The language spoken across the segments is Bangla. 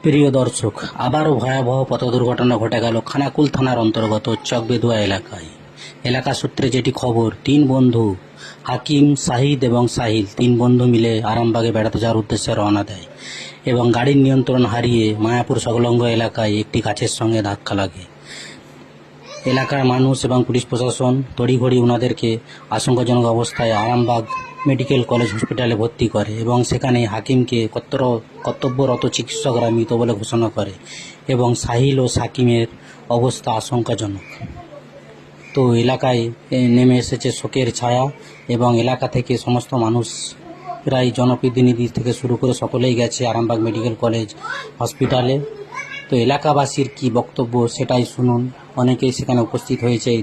প্রিয় দর্শক, আবারও ভয়াবহ পথ দুর্ঘটনা ঘটে গেল খানাকুল থানার অন্তর্গত চকবেদুয়া এলাকায়। এলাকা সূত্রে যেটি খবর, তিন বন্ধু হাকিম, শাহিদ এবং সাহিল তিন বন্ধু মিলে আরামবাগে বেড়াতে যাওয়ার উদ্দেশ্যে রওনা দেয় এবং গাড়ির নিয়ন্ত্রণ হারিয়ে মায়াপুর সংলগ্ন এলাকায় একটি গাছের সঙ্গে ধাক্কা লাগে। এলাকার মানুষ এবং পুলিশ প্রশাসন তড়িঘড়ি ওনাদেরকে আশঙ্কাজনক অবস্থায় আরামবাগ মেডিকেল কলেজ হসপিটালে ভর্তি করে এবং সেখানে হাকিমকে কর্তব্যরত চিকিৎসকরা মৃত বলে ঘোষণা করে এবং সাহিল ও সাকিমের অবস্থা আশঙ্কাজনক। তো এলাকায় নেমে এসেছে শোকের ছায়া এবং এলাকা থেকে সমস্ত মানুষ, প্রায় জনপ্রতিনিধি থেকে শুরু করে সকলেই গেছে আরামবাগ মেডিকেল কলেজ হসপিটালে। তো এলাকাবাসীর কি বক্তব্য সেটাই শুনুন। অনেকেই সেখানে উপস্থিত হয়েছে এই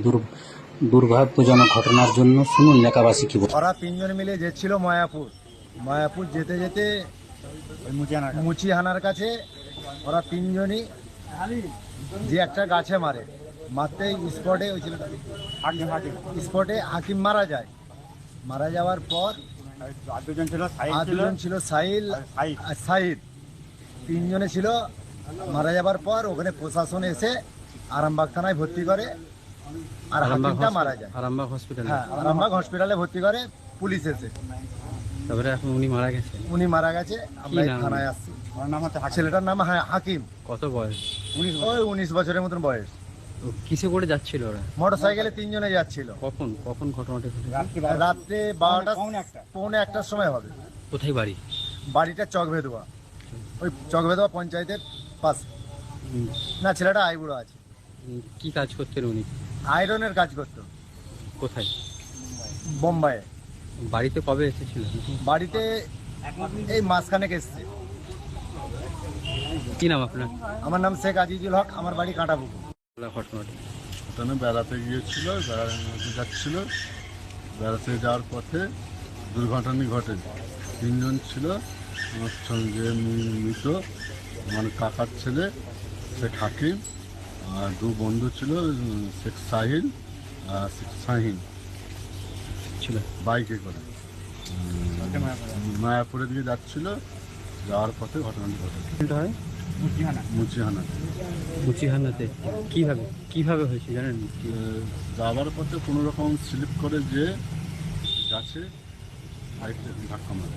দুর্ভাগ্যজনক ঘটনার জন্য। শুনুন এলাকাবাসী কি বলে। ওরা তিনজন মিলে যেছিল মায়াপুর যেতে যেতে মুচিহানার কাছে ওরা তিনজনই যে একটা গাছে মারতেই স্পটে ওই স্পটে হাকিম মারা যাওয়ার পর আর দুজন ছিল সাহিল আর সাহিদ, তিনজনে ছিল। মারা যাবার পর ওখানে প্রশাসন এসে আরামবাগ থানায় ভর্তি করে আর হাকিমটা মারা যায় আরামবাগ হসপিটালে। হ্যাঁ, আরামবাগ হসপিটালে ভর্তি করে পুলিশ এসে। তারপরে এখন উনি মারা গেছে। আমরা এই থানায় আসছি। ছেলেটার নাম হাকিম। কত বয়স? ওই 19 বছরের মতন বয়স। কিসে করে যাচ্ছিল ওরা? মোটর সাইকেলে তিনজনে যাচ্ছিল। কখন ঘটনাটা ঘটেছে? রাত্রে 12টা পৌনে 1টার সময় হবে। কোথায় বাড়ি? বাড়িটা চকভেদুয়া, ওই চকভেদুয়া পঞ্চায়েতের পাশে। না, ছেলেটা আইবুড়ো আছে। কি কাজ করতেন উনি? আয়রনের কাজ করতো। কোথায়? বোম্বাইয়ে। বাড়িতে কবে এসেছিল? বাড়িতে এই মাসখানেক এসছে। কি নাম আপনার? আমার নাম শেখ আজিজুল হক, আমার বাড়ি কাঁটাপুকুর। ঘটনাটা ওখানে বেড়াতে গিয়েছিল, বেড়াতে যাচ্ছিল। বেড়াতে যাওয়ার পথে দুর্ঘটনা ঘটে। তিনজন ছিল আমার সঙ্গে মৃত, মানে কাকার ছেলে শেখ হাকিম, আর দু বন্ধু ছিল শেখ সাহিল আর শেখ শাহিন ছিল বাইকে করে মায়াপুরের দিকে যাচ্ছিল। যাওয়ার পথে ঘটনাটি ঘটে হয় মুচিহানাতে। কিভাবে হয়েছে জানেন? যাওয়ার পথে কোনো রকম স্লিপ করে যে গাছে ধাক্কা মারে।